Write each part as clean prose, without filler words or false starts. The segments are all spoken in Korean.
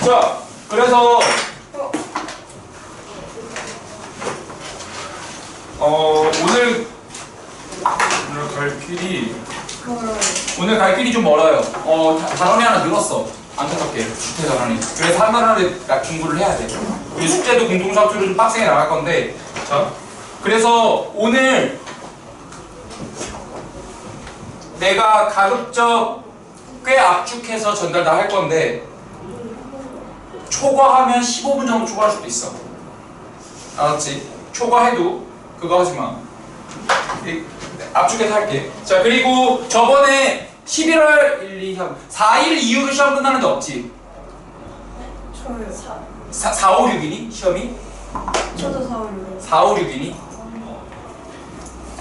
자, 그래서 오늘 갈 길이 좀 멀어요. 단원이 하나 늘었어. 안타깝게 주태 단원이. 그래서 한 단원에 공부를 해야 돼. 그리고 숙제도 공동사투로 좀 빡세게 나갈 건데. 자, 그래서 오늘 내가 가급적 꽤 압축해서 전달 다 할 건데 초과하면 15분 정도 초과할 수도 있어. 알았지? 초과해도 그거 하지 마. 압축해서 할게. 자, 그리고 저번에 11월 1, 2, 3, 4일 이후로 시험 끝나는 데 없지? 저요. 4, 5, 6이니? 시험이? 저도 4, 5, 6. 4, 5, 6이니?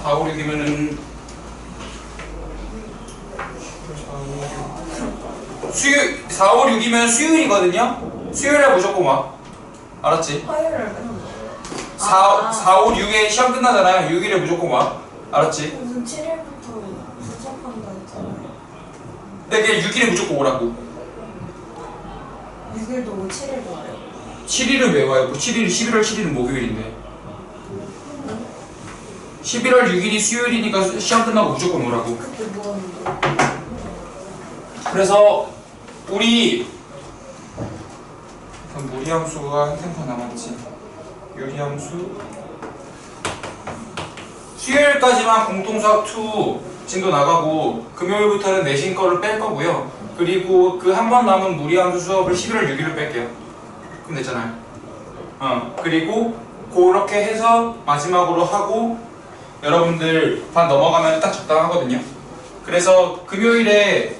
4, 5, 6이면은 수요일 4, 5, 6이면 수요일이거든요? 수요일에 무조건 와. 알았지? 화요일에 끝나. 4, 5, 6에 시험 끝나잖아요. 6일에 무조건 와. 알았지? 무슨 7일부터 시작한다 했잖아요. 근데 그냥 6일에 무조건 오라고. 6일도 오고 7일도 와요. 7일은 왜 와요? 11월 7일은 목요일인데 11월 6일이 수요일이니까 시험 끝나고 무조건 오라고. 그때 뭐 하는데? 그래서 우리 무리함수가 한 템포 남았지. 유리함수 수요일까지만 공통수학 2 진도 나가고 금요일부터는 내신 거를 뺄 거고요. 그리고 그 한 번 남은 무리함수 수업을 11월 6일로 뺄게요. 그럼 됐잖아요. 그리고 그렇게 해서 마지막으로 하고 여러분들 반 넘어가면 딱 적당하거든요. 그래서 금요일에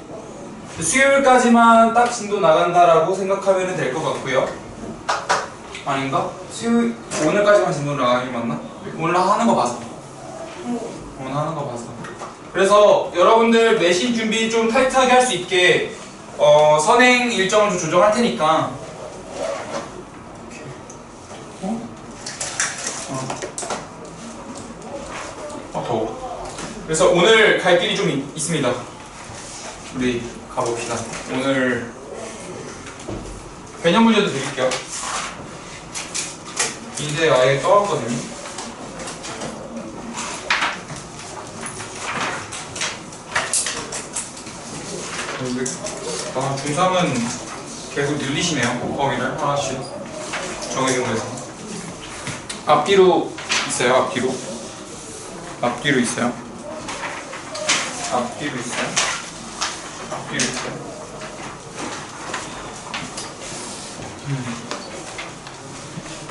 수요일까지만 딱 진도 나간다라고 생각하면 될 것 같고요. 아닌가? 오늘까지만 진도 나가기 맞나? 오늘 하는 거 봐서. 오늘 하는 거 봐서. 그래서 여러분들 내신 준비 좀 타이트하게 할 수 있게 선행 일정을 좀 조정할 테니까. 더워. 그래서 오늘 갈 길이 좀 있습니다. 우리 가봅시다. 오늘 개념 문제도 드릴게요. 이제 아예 떠왔거든요. 중3은 계속 늘리시네요. 범위를 하나씩 정해준거에서. 앞뒤로 있어요. 앞뒤로 있어요. 앞뒤로 있어요.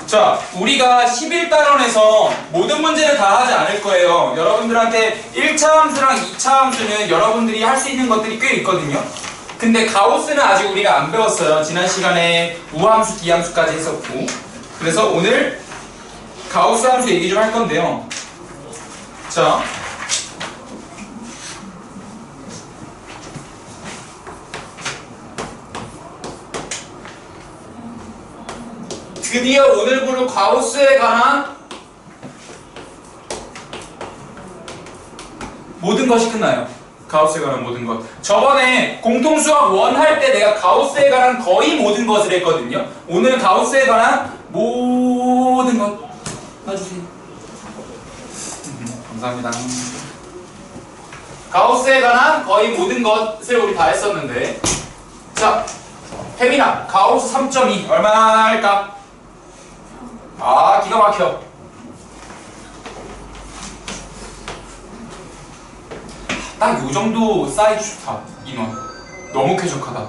자, 우리가 11단원에서 모든 문제를 다 하지 않을 거예요. 여러분들한테 1차 함수랑 2차 함수는 여러분들이 할 수 있는 것들이 꽤 있거든요. 근데 가우스는 아직 우리가 안 배웠어요. 지난 시간에 우함수, 디함수까지 했었고. 그래서 오늘 가우스 함수 얘기 좀 할 건데요. 자, 드디어 오늘 볼 가우스에 관한 모든 것이 끝나요. 가우스에 관한 모든 것. 저번에 공통수학 1 할 때 내가 가우스에 관한 거의 모든 것을 했거든요. 오늘 가우스에 관한 모든 것 놔주세요. 감사합니다. 가우스에 관한 거의 모든 것을 우리 다 했었는데, 자, 혜민아, 가우스 3.2 얼마나 할까? 아, 기가 막혀. 딱 요정도 사이즈 좋다. 인원 너무 쾌적하다.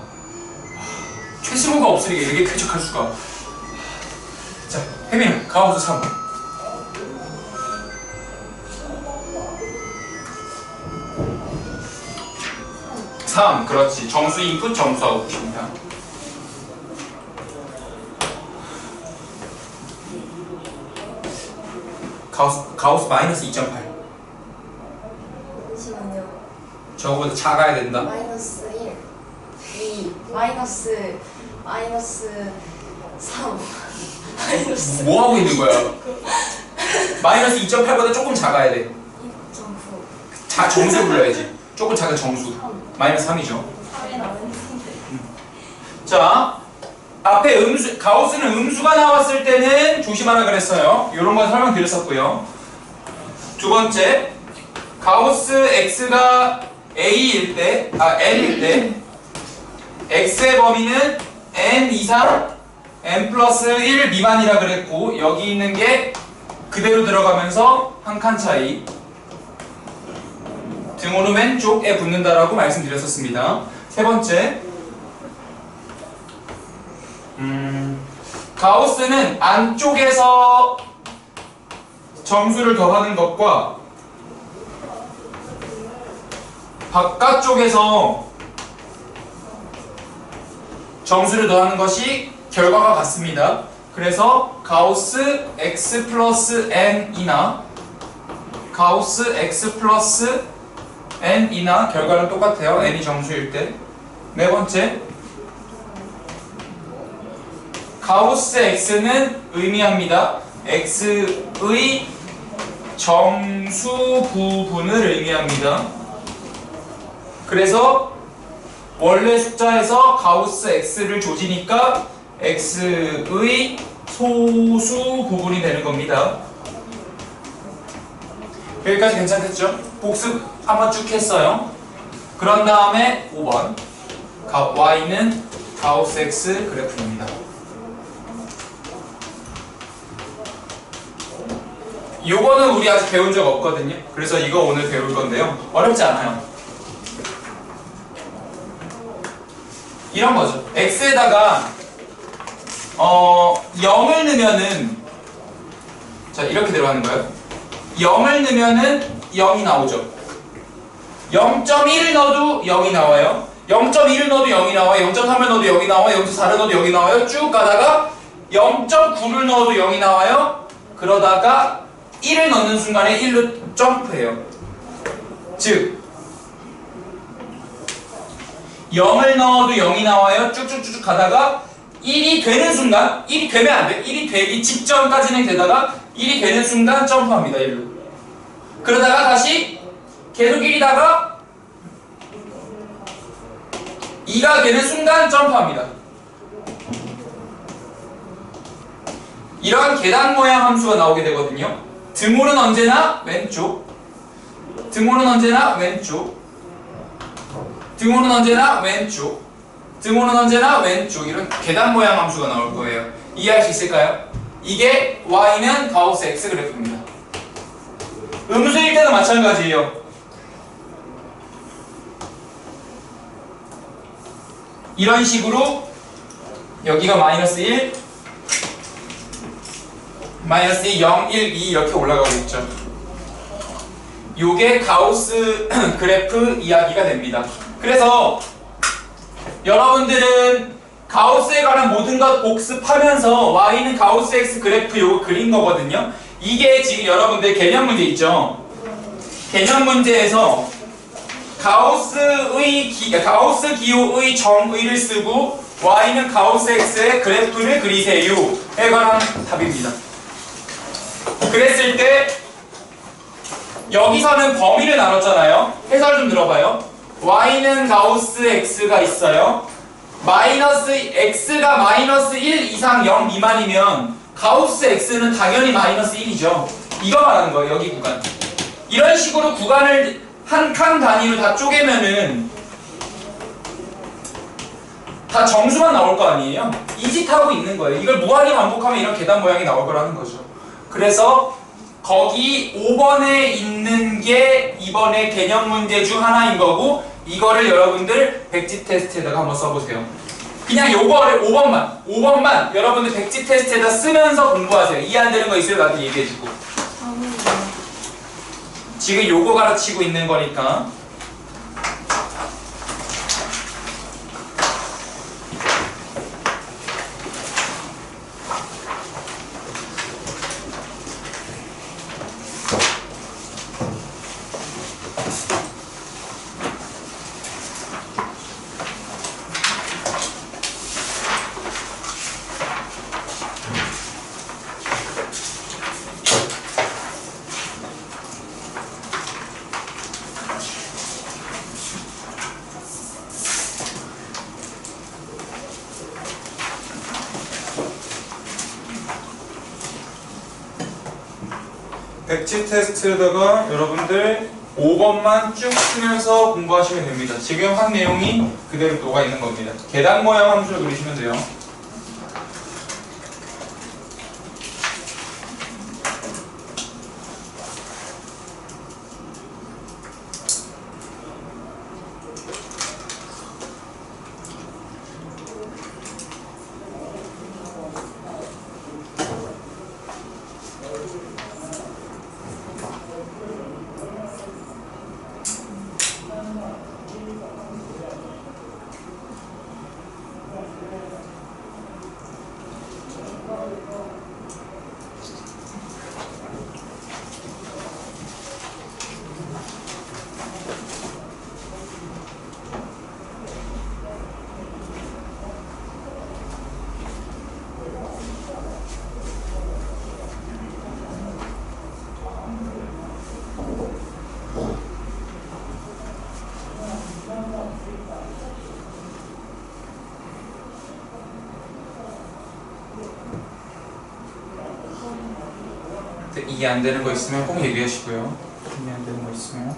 최승우가 없으니까 이렇게 쾌적할 수가. 자, 혜민아, 가우스 3. 그렇지. 점수 인풋, 점수 아웃입니다. 가우스 마이너스 2.8. 잠시만요. 저거보다 작아야 된다. 마이너스 1, 2, 마이너스 3, 마이너스 뭐 하고 있는 거야? 마이너스 2.8보다 조금 작아야 돼. 2.9. 정수 불러야지. 조금 작은 정수. 마이너스 3이죠. 3이 나오는데. 자, 앞에 가우스는 음수가 나왔을 때는 조심하라 그랬어요. 이런 건 설명드렸었고요. 두 번째, 가우스 x가 n일 때 x의 범위는 n 이상 n 플러스 1 미만이라 그랬고, 여기 있는 게 그대로 들어가면서 한 칸 차이. 등호는 왼쪽에 붙는다라고 말씀드렸었습니다. 세 번째, 가우스는 안쪽에서 점수를 더하는 것과 바깥쪽에서 점수를 더하는 것이 결과가 같습니다. 그래서 가우스 x 플러스 n이나 가우스 x 플러스 n이나 결과는 똑같아요. n이 정수일 때. 네 번째, 가우스 x는 의미합니다. x의 정수 부분을 의미합니다. 그래서 원래 숫자에서 가우스 x를 조지니까 x의 소수 부분이 되는 겁니다. 여기까지 괜찮겠죠? 복습 한번 쭉 했어요. 그런 다음에 5번 y는 가우스 x 그래프입니다. 요거는 우리 아직 배운 적 없거든요. 그래서 이거 오늘 배울 건데요. 어렵지 않아요. 이런 거죠. x에다가 0을 넣으면은, 자, 이렇게 들어가는 거예요. 0을 넣으면은 0이 나오죠. 0.1을 넣어도 0이 나와요. 0.1을 넣어도 0이 나와요. 0.3을 넣어도 0이 나와요. 0.4를 넣어도 0이 나와요. 쭉 가다가 0.9를 넣어도 0이 나와요. 그러다가 1을 넣는 순간에 1로 점프해요. 즉 0을 넣어도 0이 나와요. 쭉쭉쭉 가다가 1이 되는 순간, 1이 되면 안 돼. 1이 되기 직전까지는 되다가 1이 되는 순간 점프합니다. 1로. 그러다가 다시 계속 1이다가 2가 되는 순간 점프합니다. 이러한 계단 모양 함수가 나오게 되거든요. 등호는 언제나 왼쪽, 등호는 언제나 왼쪽, 등호는 언제나 왼쪽, 등호는 언제나 왼쪽. 이런 계단 모양 함수가 나올 거예요. 이해할 수 있을까요? 이게 y는 가우스 x 그래프입니다. 음수일 때도 마찬가지예요. 이런 식으로 여기가 마이너스 1, 마이너스 2, 0, 1, 2 이렇게 올라가고 있죠. 요게 가우스 그래프 이야기가 됩니다. 그래서 여러분들은 가우스에 관한 모든 것 복습하면서 y는 가우스 x 그래프 요거 그린 거거든요. 이게 지금 여러분들 개념 문제 있죠. 개념 문제에서 가우스 기호의 정의를 쓰고 y는 가우스 x의 그래프를 그리세요에 관한 답입니다. 그랬을 때 여기서는 범위를 나눴잖아요. 해설 좀 들어봐요. y는 가우스 x가 있어요. 마이너스 x가 마이너스 1 이상 0 미만이면 가우스 x는 당연히 마이너스 1이죠. 이거 말하는 거예요. 여기 구간. 이런 식으로 구간을 한 칸 단위로 다 쪼개면은 다 정수만 나올 거 아니에요? 이 짓 하고 있는 거예요. 이걸 무한히 반복하면 이런 계단 모양이 나올 거라는 거죠. 그래서 거기 5번에 있는 게 이번에 개념 문제 중 하나인 거고, 이거를 여러분들 백지 테스트에다가 한번 써보세요. 그냥 요거를 5번만 여러분들 백지 테스트에다 쓰면서 공부하세요. 이해 안 되는 거 있으면 나한테 얘기해주고. 지금 요거 가르치고 있는 거니까. 백지 테스트에다가 여러분들 5번만 쭉 쓰면서 공부하시면 됩니다. 지금 한 내용이 그대로 녹아 있는 겁니다. 계단 모양 함수를 그리시면 돼요. 이해 안 되는 거 있으면 꼭 얘기하시고요. 이해 안 되는 거 있으면.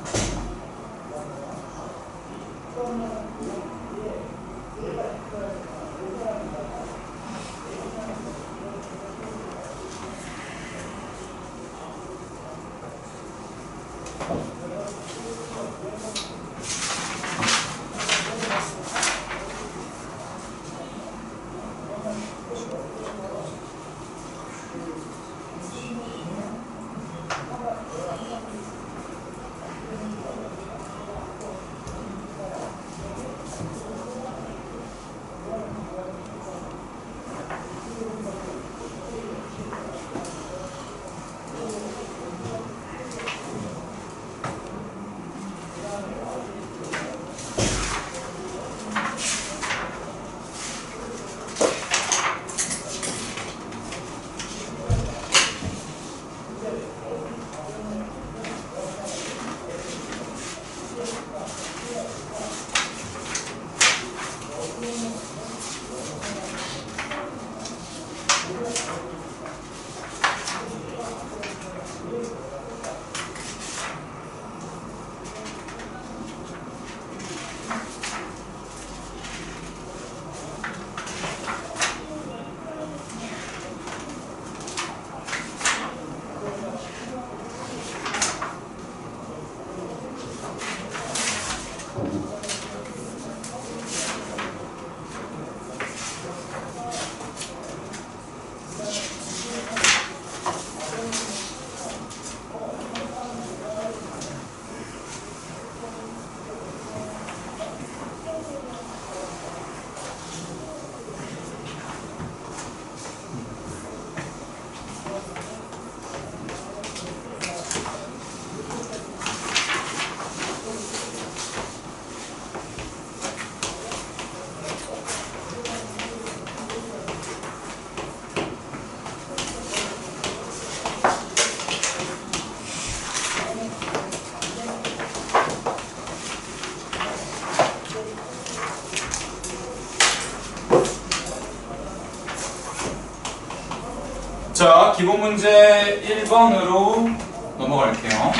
자, 기본 문제 1번으로 넘어갈게요.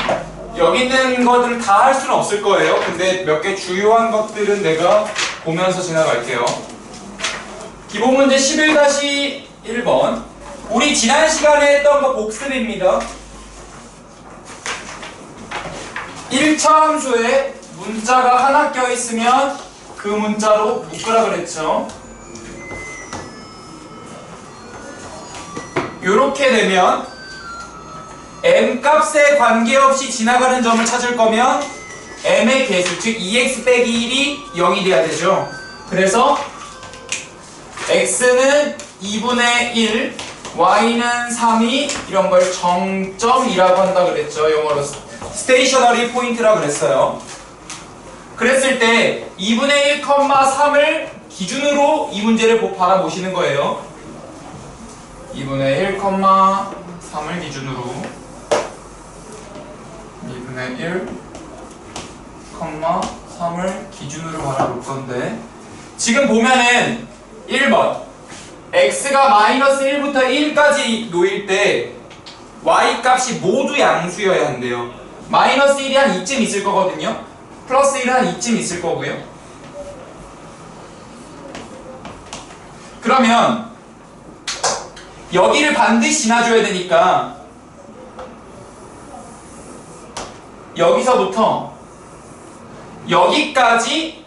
여기 있는 것들을 다 할 수는 없을 거예요. 근데 몇 개 주요한 것들은 내가 보면서 지나갈게요. 기본 문제 11-1번. 우리 지난 시간에 했던 거 복습입니다. 1차 함수에 문자가 하나 껴있으면 그 문자로 묶으라 그랬죠. 요렇게 되면 m 값에 관계없이 지나가는 점을 찾을 거면 m의 개수, 즉 2x 빼기 1이 0이 돼야 되죠. 그래서 x는 2분의 1, y는 3이 이런 걸 정점이라고 한다 그랬죠. 영어로 스테이셔너리 포인트라고 그랬어요. 그랬을 때 2분의 1,3을 기준으로 이 문제를 바라보시는 거예요. 2분의 1,3을 기준으로 2분의 1,3을 기준으로 바라볼 건데, 지금 보면은 1번 x가 마이너스 1부터 1까지 놓일 때 y 값이 모두 양수여야 한대요. 마이너스 1이 한 이쯤 있을 거거든요. 플러스 1은 한 이쯤 있을 거고요. 그러면 여기를 반드시 지나줘야 되니까 여기서부터 여기까지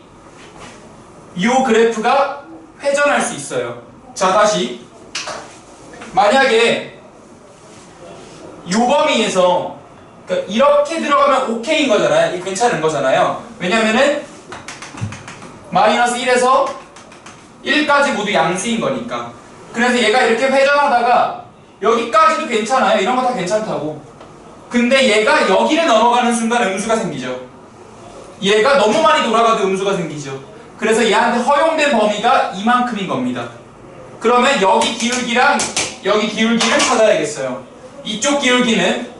이 그래프가 회전할 수 있어요. 자, 다시 만약에 이 범위에서 그러니까 이렇게 들어가면 오케이인 거잖아요. 이 괜찮은 거잖아요. 왜냐면은 마이너스 1에서 1까지 모두 양수인 거니까. 그래서 얘가 이렇게 회전하다가 여기까지도 괜찮아요. 이런 거 다 괜찮다고. 근데 얘가 여기를 넘어가는 순간 음수가 생기죠. 얘가 너무 많이 돌아가도 음수가 생기죠. 그래서 얘한테 허용된 범위가 이만큼인 겁니다. 그러면 여기 기울기랑 여기 기울기를 찾아야겠어요. 이쪽 기울기는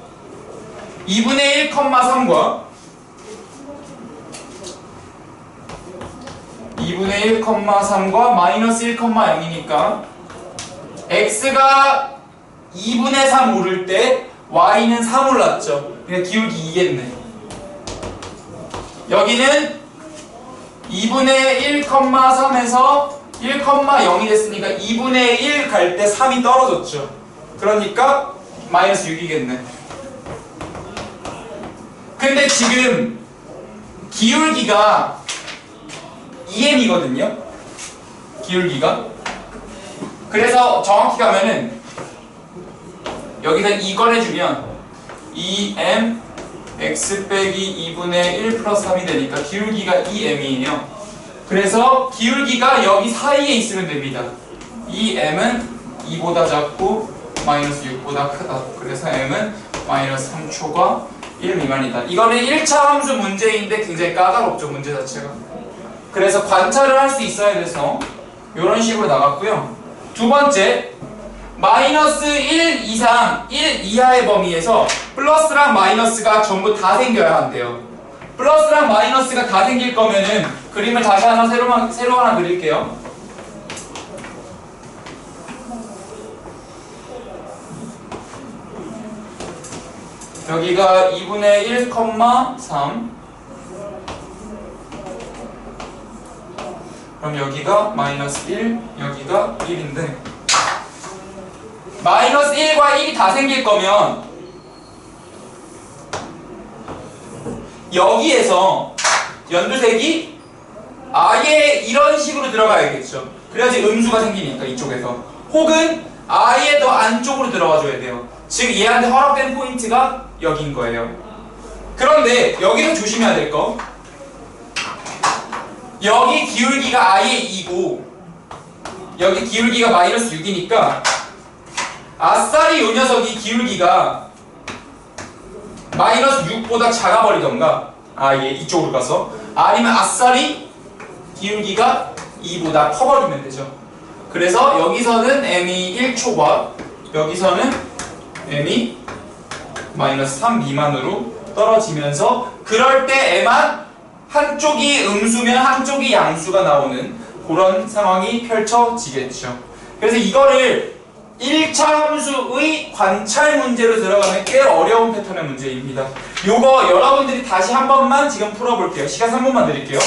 2분의 1,3과 2분의 1,3과 마이너스 1,0이니까 x가 2분의 3 오를 때 y는 3 올랐죠. 그러니까 기울기 2겠네. 여기는 2분의 1,3에서 1,0이 됐으니까 2분의 1 갈 때 3이 떨어졌죠. 그러니까 마이너스 6이겠네. 근데 지금 기울기가 2m이거든요. 기울기가. 그래서 정확히 가면은 여기서 2 꺼내주면 2m x 빼기 2분의 1 플러스 3이 되니까 기울기가 2m이에요. 그래서 기울기가 여기 사이에 있으면 됩니다. 2m은 2보다 작고 마이너스 6보다 크다. 그래서 m은 마이너스 3초가 1 미만이다. 이거는 1차 함수 문제인데 굉장히 까다롭죠, 문제 자체가. 그래서 관찰을 할 수 있어야 돼서 이런 식으로 나갔고요. 두 번째, 마이너스 1 이상 1 이하의 범위에서 플러스랑 마이너스가 전부 다 생겨야 한대요. 플러스랑 마이너스가 다 생길 거면은 그림을 다시 하나 새로 하나 그릴게요. 여기가 2분의 1,3 그럼 여기가 마이너스 1, 여기가 1인데 마이너스 1과 1이 다 생길 거면 여기에서 연두색이 아예 이런 식으로 들어가야겠죠. 그래야지 음수가 생기니까 이쪽에서. 혹은 아예 더 안쪽으로 들어가 줘야 돼요. 즉 얘한테 허락된 포인트가 여기인 거예요. 그런데 여기서 조심해야 될 거, 여기 기울기가 아예 2고 여기 기울기가 마이너스 6이니까 아싸리 요 녀석이 기울기가 마이너스 6보다 작아버리던가 아예 이쪽으로 가서, 아니면 아싸리 기울기가 2보다 커버리면 되죠. 그래서 여기서는 m이 1초과 여기서는 m이 마이너스 3 미만으로 떨어지면서, 그럴 때 m만 한쪽이 음수면 한쪽이 양수가 나오는 그런 상황이 펼쳐지겠죠. 그래서 이거를 1차 함수의 관찰 문제로 들어가면 꽤 어려운 패턴의 문제입니다. 요거 여러분들이 다시 한 번만 지금 풀어볼게요. 시간 3분만 드릴게요.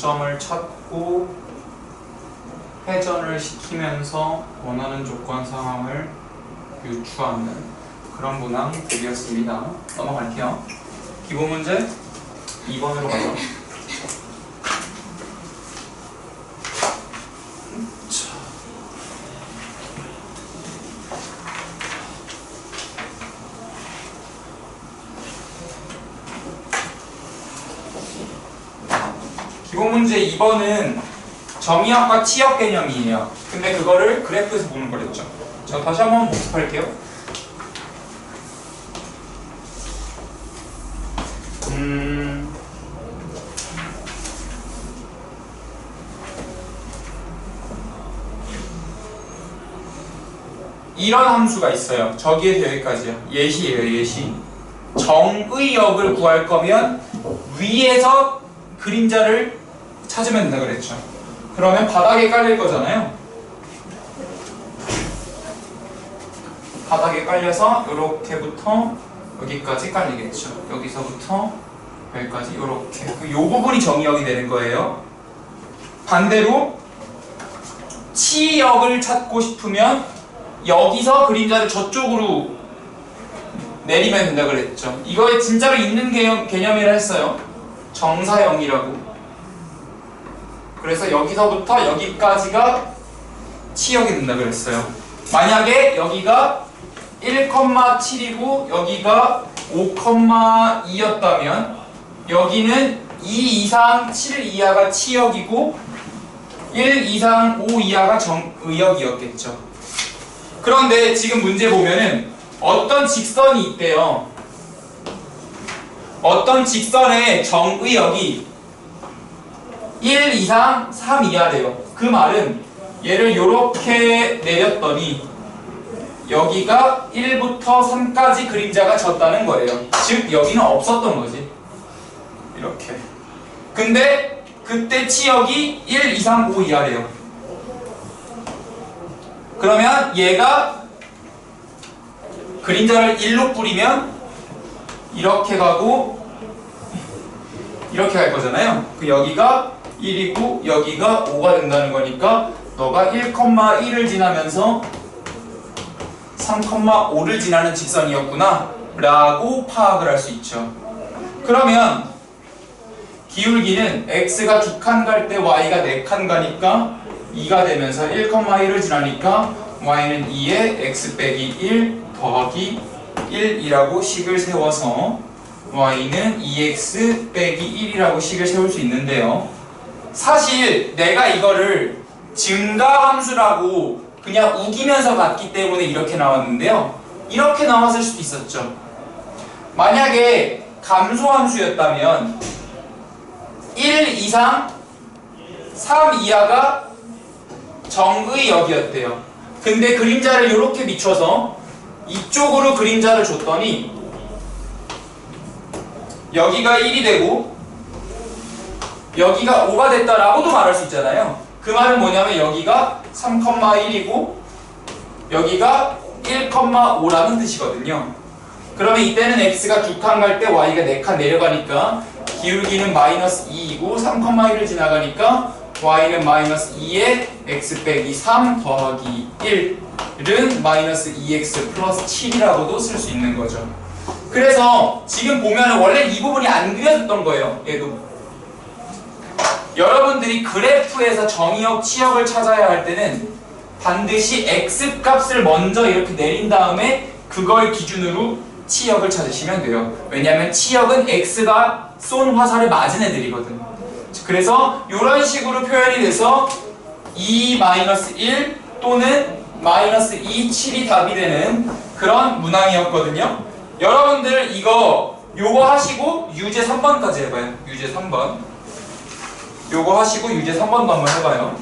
정점을 찾고 회전을 시키면서 원하는 조건 상황을 유추하는 그런 문항 답이었습니다. 넘어갈게요. 기본 문제 2번으로 가죠. 기본 문제 2번은 정의역과 치역 개념이에요. 근데 그거를 그래프에서 보는 거랬죠. 자, 다시 한번 복습할게요. 이런 함수가 있어요. 저기에서 여기까지요. 예시예요, 예시. 정의역을 구할 거면 위에서 그림자를 찾으면 된다 그랬죠. 그러면 바닥에 깔릴 거잖아요. 바닥에 깔려서 요렇게부터 여기까지 깔리겠죠. 여기서부터 여기까지 요렇게. 요 부분이 정의역이 되는 거예요. 반대로 치역을 찾고 싶으면 여기서 그림자를 저쪽으로 내리면 된다 그랬죠. 이거에 진짜로 있는 개념이라 했어요. 정사형이라고. 그래서 여기서부터 여기까지가 치역이 된다 그랬어요. 만약에 여기가 1,7이고 여기가 5,2였다면 여기는 2 이상 7 이하가 치역이고 1 이상 5 이하가 정의역이었겠죠. 그런데 지금 문제 보면은 어떤 직선이 있대요. 어떤 직선의 정의역이 1 이상 3 이하래요. 그 말은 얘를 이렇게 내렸더니 여기가 1부터 3까지 그림자가 졌다는 거예요. 즉 여기는 없었던 거지. 이렇게. 근데 그때 치역이 1 이상 5 이하래요. 그러면 얘가 그림자를 1로 뿌리면 이렇게 가고 이렇게 갈 거잖아요. 그 여기가 1이고 여기가 5가 된다는 거니까 너가 1,1을 지나면서 3,5를 지나는 직선이었구나 라고 파악을 할 수 있죠. 그러면 기울기는 x가 2칸 갈 때 y가 4칸 가니까 2가 되면서 1,1을 지나니까 y는 2에 x 빼기 1 더하기 1이라고 식을 세워서 y는 2x 빼기 1이라고 식을 세울 수 있는데요. 사실 내가 이거를 증가함수라고 그냥 우기면서 갔기 때문에 이렇게 나왔는데요. 이렇게 나왔을 수도 있었죠. 만약에 감소함수였다면 1 이상 3 이하가 정의역이었대요. 근데 그림자를 이렇게 미쳐서 이쪽으로 그림자를 줬더니 여기가 1이 되고 여기가 5가 됐다라고도 말할 수 있잖아요. 그 말은 뭐냐면 여기가 3,1이고 여기가 1,5라는 뜻이거든요. 그러면 이때는 x가 2칸 갈 때 y가 4칸 내려가니까 기울기는 마이너스 2이고 3,1을 지나가니까 y는 마이너스 2에 x 빼기 3 더하기 1은 마이너스 2x 플러스 7이라고도 쓸 수 있는 거죠. 그래서 지금 보면 원래 이 부분이 안 그려졌던 거예요. 얘도 여러분들이 그래프에서 정의역, 치역을 찾아야 할 때는 반드시 x 값을 먼저 이렇게 내린 다음에 그걸 기준으로 치역을 찾으시면 돼요. 왜냐하면 치역은 x가 쏜 화살을 맞은 애들이거든. 그래서 이런 식으로 표현이 돼서 2-1 또는 마이너스 2, 7이 답이 되는 그런 문항이었거든요. 여러분들 요거 하시고 유제 3번까지 해봐요. 유제 3번. 요거 하시고 유제 3번도 한번 해봐요.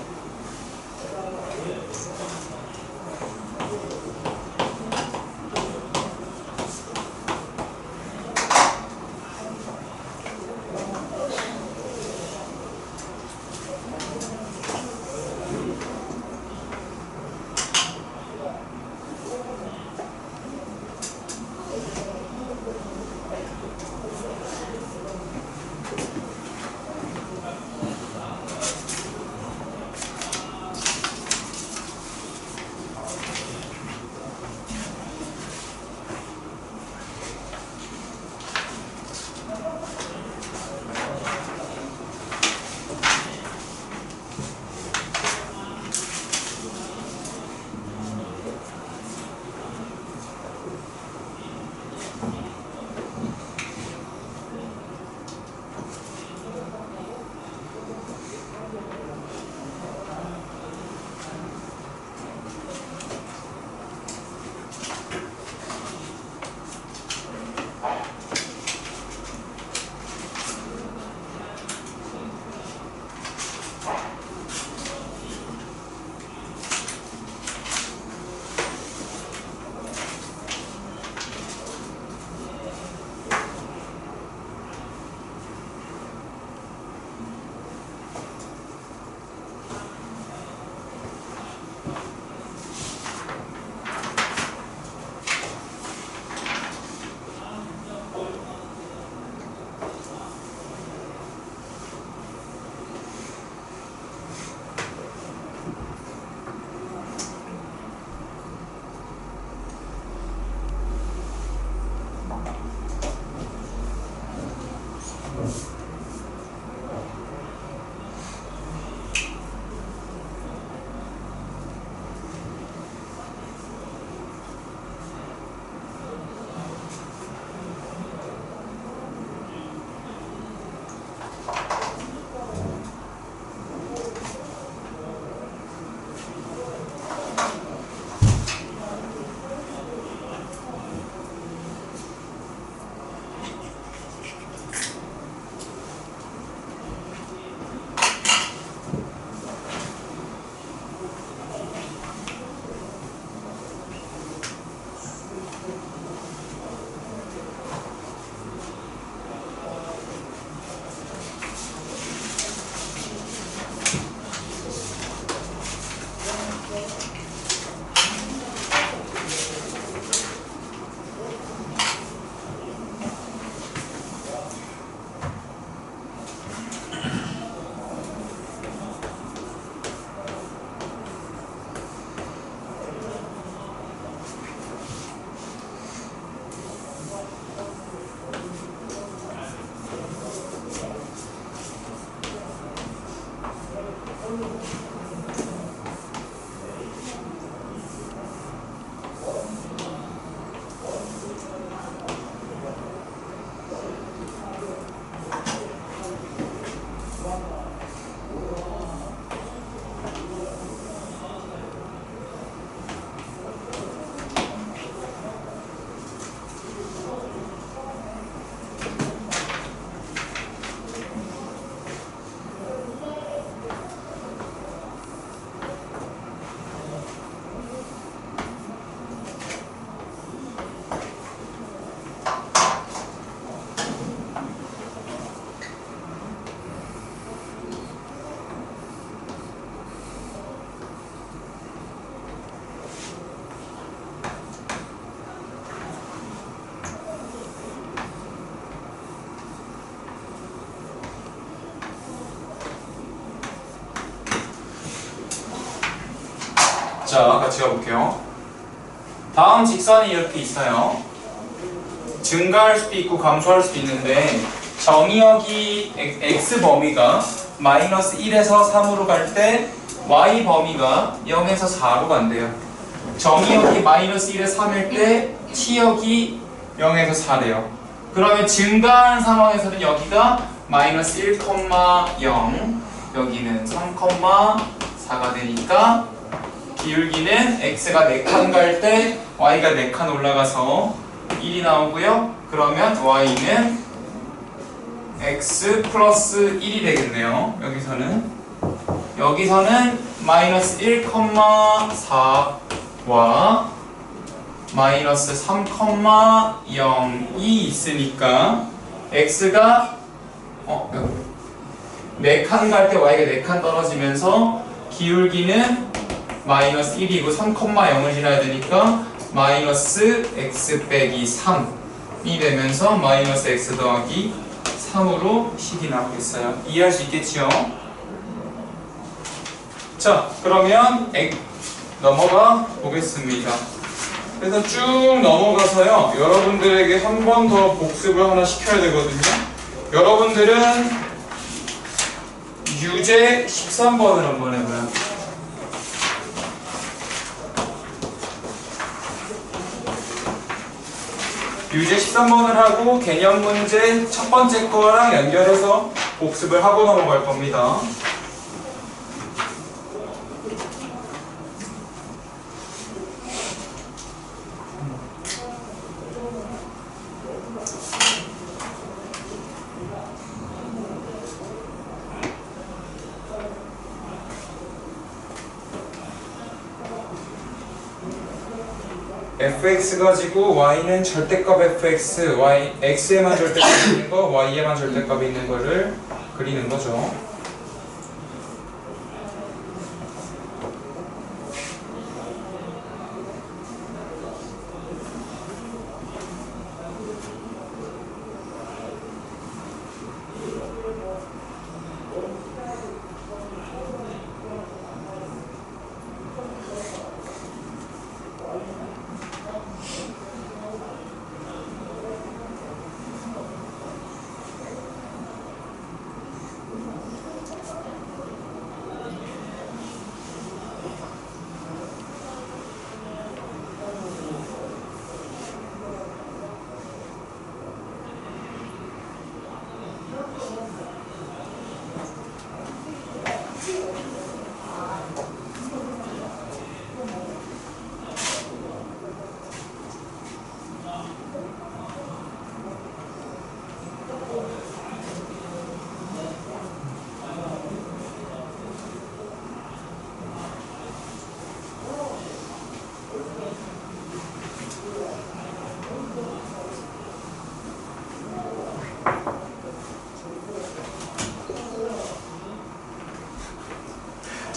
자, 같이 가볼게요. 다음 직선이 이렇게 있어요. 증가할 수도 있고 감소할 수도 있는데 정의역이 x 범위가 마이너스 1에서 3으로 갈 때 y 범위가 0에서 4로 간대요. 정의역이 마이너스 1에서 3일 때 t역이 0에서 4래요. 그러면 증가한 상황에서는 여기가 마이너스 1,0 여기는 3,4가 되니까 기울기는 x가 4칸 갈 때 y가 4칸 올라가서 1이 나오고요. 그러면 y는 x 플러스 1이 되겠네요. 여기서는 마이너스 1,4와 마이너스 3,0이 있으니까 x가 4칸 갈 때 y가 4칸 떨어지면서 기울기는 마이너스 1이고 3,0을 지나야 되니까 마이너스 x 빼기 3이 되면서 마이너스 x 더하기 3으로 식이 나오겠어요. 이해할 수 있겠지요? 자, 그러면 넘어가 보겠습니다. 그래서 쭉 넘어가서요, 여러분들에게 한 번 더 복습을 하나 시켜야 되거든요. 여러분들은 유제 13번을 한번 해봐요. 유제 13번을 하고 개념 문제 첫 번째 거랑 연결해서 복습을 하고 넘어갈 겁니다. fx 가지고 y는 절대값 fx, x에만 절대값이 있는 거, y에만 절대값이 있는 거를 그리는 거죠.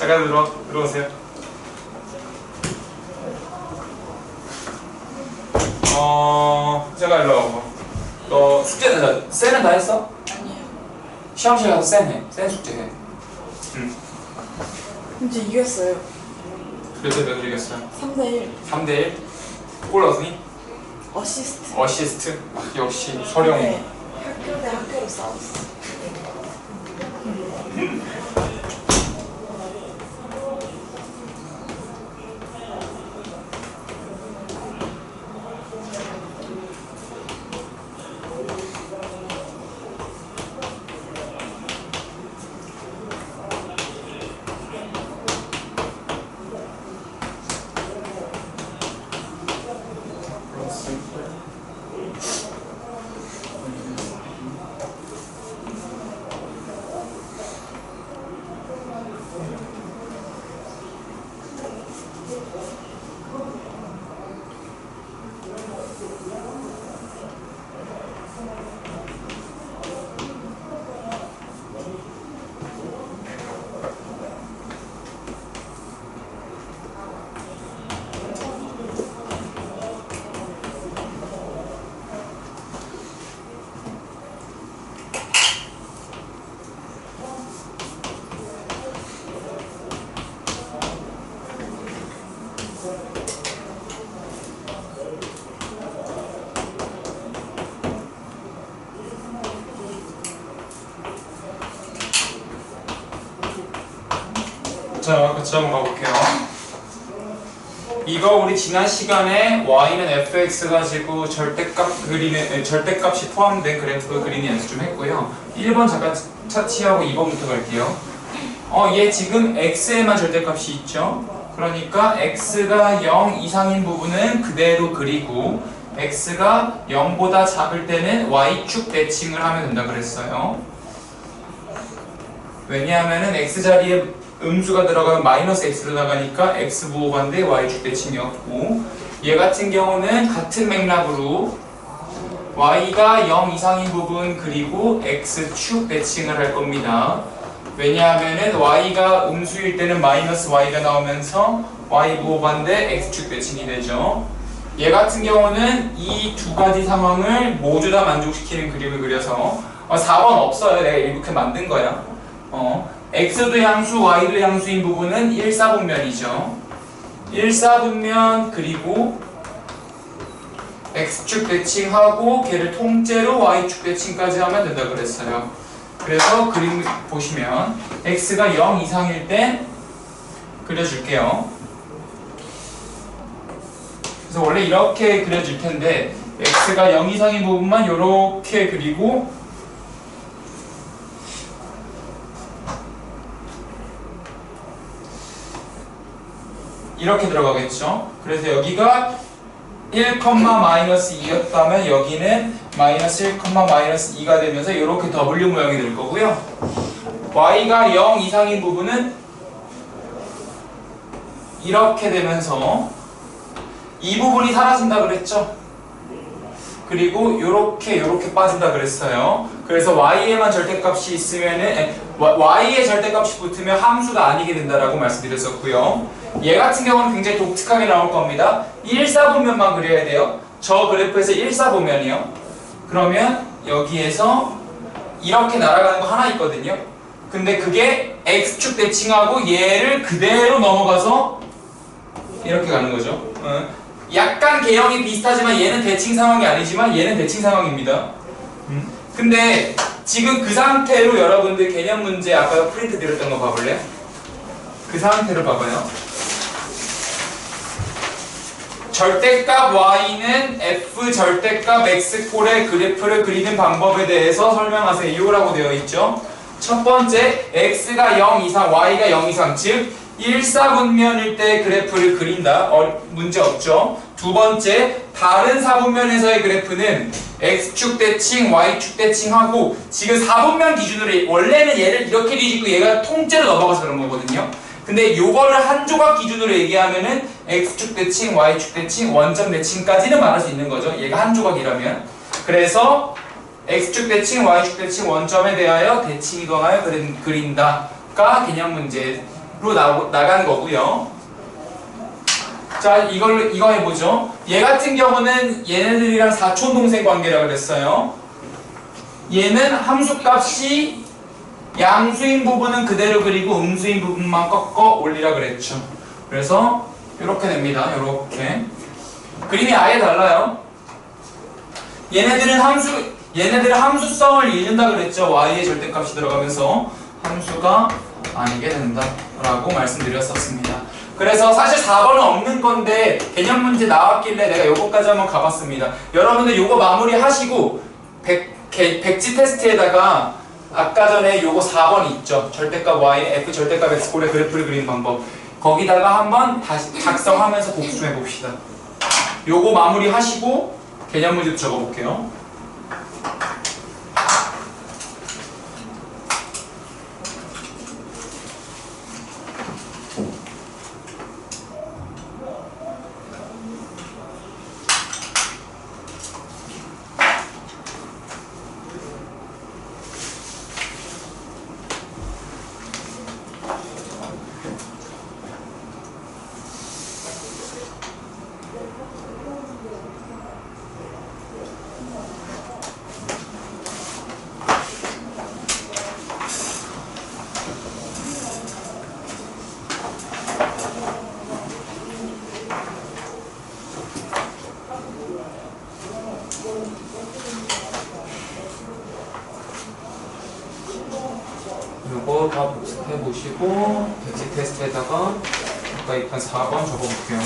잠깐 들어오세요. 제가 일로 와봐. 너 숙제 쌤은 다 했어? 아니에요. 시험실 가서 쌤 숙제 해. 응. 이제 이겼어요. 그래서 몇 이겼어요? 3대1. 3대1. 골 넣었니? 어시스트. 어시스트. 역시 서령. 네. 학교 대 학교로 싸웠어. 자, 같이 한번 가볼게요. 이거 우리 지난 시간에 y는 fx 가지고 절대값이 포함된 그래프 그리는 연습 좀 했고요. 1번 잠깐 차치하고 2번부터 갈게요. 얘 지금 x에만 절대값이 있죠. 그러니까 x가 0 이상인 부분은 그대로 그리고 x가 0보다 작을 때는 y축 대칭을 하면 된다 그랬어요. 왜냐하면은 x자리에 음수가 들어가면 마이너스 x로 나가니까 x 부호반대 y축 대칭이었고, 얘 같은 경우는 같은 맥락으로 y가 0 이상인 부분 그리고 x축 대칭을 할 겁니다. 왜냐하면은 y가 음수일 때는 마이너스 y가 나오면서 y 부호반대 x축 대칭이 되죠. 얘 같은 경우는 이 두 가지 상황을 모두 다 만족시키는 그림을 그려서 4번 없어요. 내가 이렇게 만든 거야. x도 양수, y도 양수인 부분은 1사분면이죠. 1사분면 그리고 x축 대칭하고 걔를 통째로 y축 대칭까지 하면 된다 그랬어요. 그래서 그림 보시면 x가 0 이상일 땐 그려줄게요. 그래서 원래 이렇게 그려질 텐데 x가 0 이상인 부분만 이렇게 그리고 이렇게 들어가겠죠. 그래서 여기가 1, 마이너스 2였다면 여기는 마이너스 1, 마이너스 2가 되면서 이렇게 W 모양이 될 거고요. y가 0 이상인 부분은 이렇게 되면서 이 부분이 사라진다 그랬죠. 그리고 요렇게 빠진다 그랬어요. 그래서 y에만 절대값이 있으면은 y의 절대값이 붙으면 함수가 아니게 된다라고 말씀드렸었고요. 얘 같은 경우는 굉장히 독특하게 나올 겁니다. 1사분면만 그려야 돼요. 저 그래프에서 1사분면이요. 그러면 여기에서 이렇게 날아가는 거 하나 있거든요. 근데 그게 x축 대칭하고 얘를 그대로 넘어가서 이렇게 가는 거죠. 약간 개형이 비슷하지만 얘는 대칭 상황이 아니지만 얘는 대칭 상황입니다. 근데 지금 그 상태로 여러분들 개념 문제 아까 프린트 드렸던 거 봐볼래요? 그 상태로 봐봐요. 절대값 y는 f 절대값 x꼴의 그래프를 그리는 방법에 대해서 설명하세요 라고 되어 있죠. 첫 번째, x가 0 이상, y가 0 이상, 즉 1사분면일 때 그래프를 그린다. 문제 없죠. 두 번째, 다른 사분면에서의 그래프는 x축 대칭, y축 대칭하고 지금 사분면 기준으로 원래는 얘를 이렇게 뒤집고 얘가 통째로 넘어가서 그런 거거든요. 근데 요거를 한 조각 기준으로 얘기하면은 x축 대칭, y축 대칭, 원점 대칭까지는 말할 수 있는 거죠. 얘가 한 조각이라면. 그래서 x축 대칭, y축 대칭 원점에 대하여 대칭이거나 그린다가 개념 문제 나간 거고요. 자, 이거 해보죠. 얘 같은 경우는 얘네들이랑 사촌동생 관계라 그랬어요. 얘는 함수값이 양수인 부분은 그대로 그리고 음수인 부분만 꺾어 올리라 그랬죠. 그래서 이렇게 됩니다. 이렇게 그림이 아예 달라요. 얘네들은 함수성을 잃는다 그랬죠. y의 절대값이 들어가면서 함수가 아니게 된다라고 말씀드렸었습니다. 그래서 사실 4번은 없는 건데 개념 문제 나왔길래 내가 요거까지 한번 가봤습니다. 여러분들 요거 마무리 하시고 백지 테스트에다가 아까 전에 요거 4번 있죠. 절대값 y, f 절대값 x골의 그래프를 그리는 방법. 거기다가 한번 다시 작성하면서 복수 좀 해봅시다. 요거 마무리 하시고 개념 문제도 적어볼게요. 요거 다 복습해 보시고 백지 테스트에다가 아까 입한 4번 적어볼게요.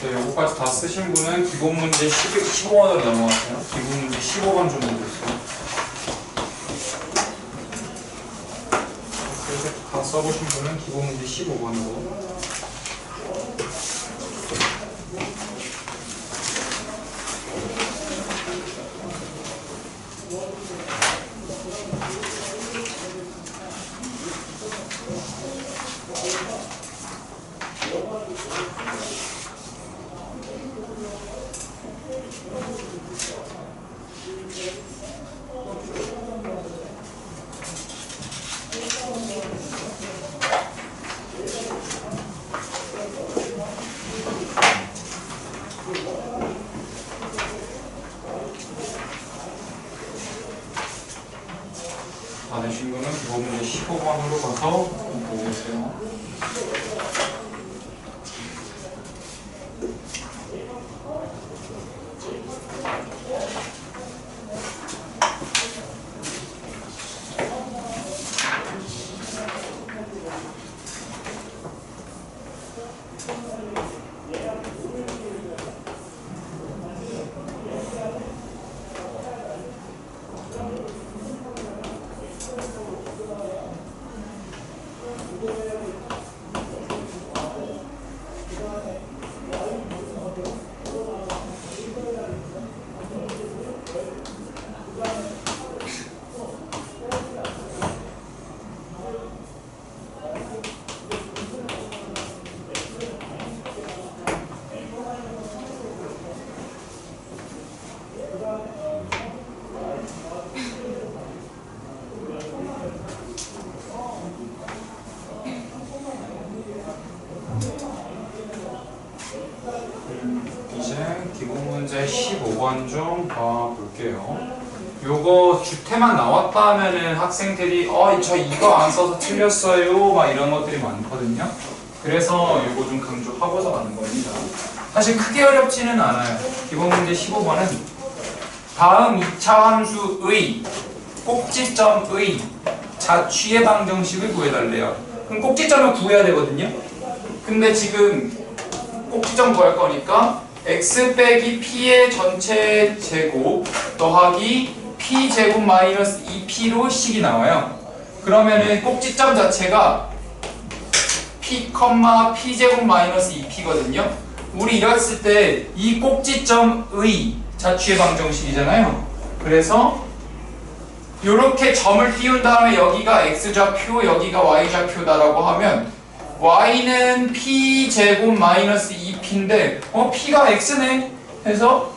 네, 요거까지 다 쓰신 분은 기본 문제 15번으로 넘어갔어요. 기본 문제 15번 정도 됐어요. 그래서 다 써보신 분은 기본 문제 15번으로. 받으신 분은 기본 문제 15번으로 가서 보고 오세요. 이제 기본 문제 15번 좀 봐볼게요. 요거 주태만 나왔다 하면은 학생들이 저 이거 안 써서 틀렸어요 막 이런 것들이 많거든요. 그래서 요거 좀 강조하고서 가는 겁니다. 사실 크게 어렵지는 않아요. 기본 문제 15번은 다음 2차 함수의 꼭지점의 자취의 방정식을 구해달래요. 그럼 꼭지점을 구해야 되거든요. 근데 지금 꼭지점 구할 거니까 x 빼기 p의 전체 제곱 더하기 p 제곱 마이너스 2p로 식이 나와요. 그러면은 꼭지점 자체가 p, p 제곱 마이너스 2p거든요. 우리 이랬을 때 이 꼭지점의 자취의 방정식이잖아요. 그래서 이렇게 점을 띄운 다음에 여기가 x좌표, 여기가 y좌표다라고 하면 y는 p 제곱 마이너스 2p인데 p가 x네 해서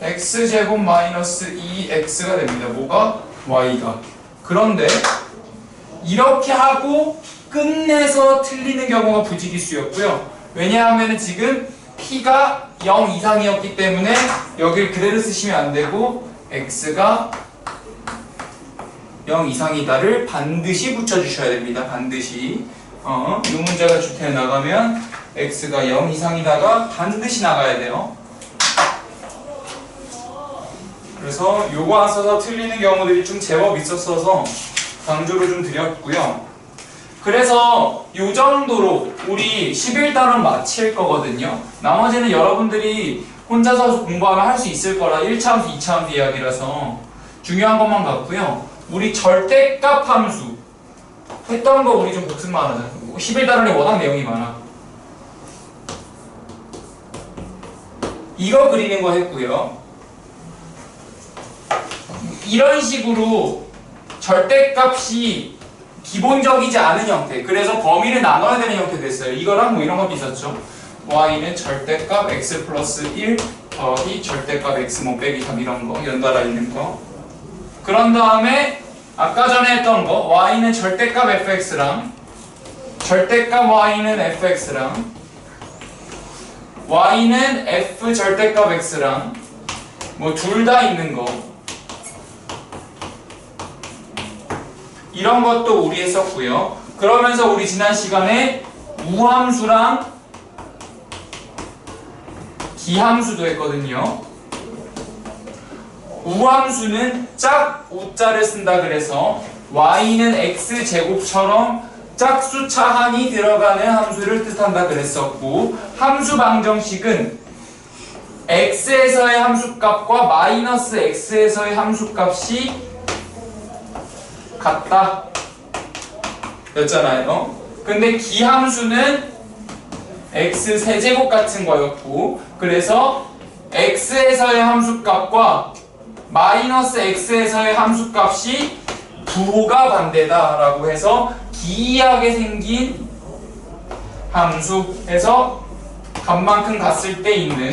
x 제곱 마이너스 2x가 됩니다. 뭐가? y가. 그런데 이렇게 하고 끝내서 틀리는 경우가 부지기수였고요. 왜냐하면 지금 p가 0 이상이었기 때문에 여기를 그대로 쓰시면 안 되고 x가 0 이상이다를 반드시 붙여주셔야 됩니다. 반드시. 이 문제가 주태에 나가면 x가 0 이상이다가 반드시 나가야 돼요. 그래서 요거 안 써서 틀리는 경우들이 좀 제법 있었어서 강조를 좀 드렸고요. 그래서 요 정도로 우리 11단원 마칠 거거든요. 나머지는 여러분들이 혼자서 공부하면 할 수 있을 거라 1차 함수, 2차 함수 이야기라서 중요한 것만 같고요. 우리 절대값 함수 했던 거 우리 좀 복습만 하자. 11단원에 워낙 내용이 많아. 이거 그리는 거 했고요. 이런 식으로 절대값이 기본적이지 않은 형태, 그래서 범위를 나눠야 되는 형태 됐어요. 이거랑 뭐 이런 것도 있었죠. y는 절대값 x 플러스 1 더하기 절대값 x 뭐 빼기 3 이런 거 연달아 있는 거. 그런 다음에 아까 전에 했던 거 y는 절대값 fx랑 절대값 y는 fx랑 y는 f 절대값 x랑 뭐 둘 다 있는 거 이런 것도 우리 했었고요. 그러면서 우리 지난 시간에 우함수랑 기함수도 했거든요. 우함수는 짝 우자를 쓴다 그래서 y는 x제곱처럼 짝수차 한이 들어가는 함수를 뜻한다 그랬었고, 함수 방정식은 x에서의 함수값과 마이너스 x에서의 함수값이 같다 였잖아요. 근데 기함수는 x 세제곱 같은 거였고, 그래서 x에서의 함수값과 마이너스 x에서의 함수값이 부호가 반대다 라고 해서 기이하게 생긴 함수에서 값만큼 갔을 때 있는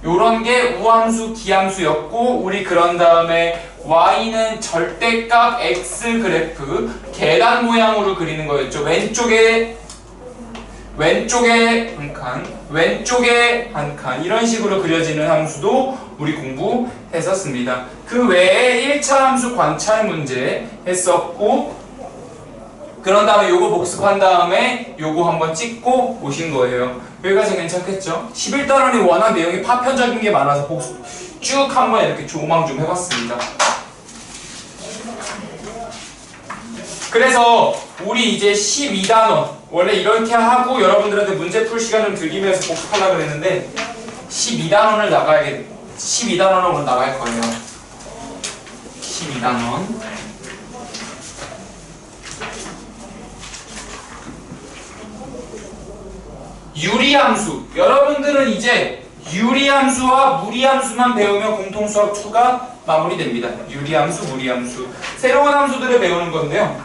요런 게 우함수 기함수였고, 우리 그런 다음에 y는 절대값 x 그래프 계단 모양으로 그리는 거였죠. 왼쪽에 한 칸, 왼쪽에 한 칸 이런 식으로 그려지는 함수도 우리 공부했었습니다. 그 외에 1차 함수 관찰 문제 했었고, 그런 다음에 요거 복습한 다음에 요거 한번 찍고 오신 거예요. 여기까지 괜찮겠죠? 11단원이 워낙 내용이 파편적인 게 많아서 복습 쭉 한번 이렇게 조망 좀 해봤습니다. 그래서 우리 이제 12단원 원래 이렇게 하고 여러분들한테 문제 풀 시간 좀 들리면서 복습하려고 그랬는데 12단원을 나가야겠 12단원으로 나갈 거예요. 12단원 유리함수. 여러분들은 이제 유리함수와 무리함수만 배우면 공통수학 2가 마무리됩니다. 유리함수, 무리함수. 새로운 함수들을 배우는 건데요.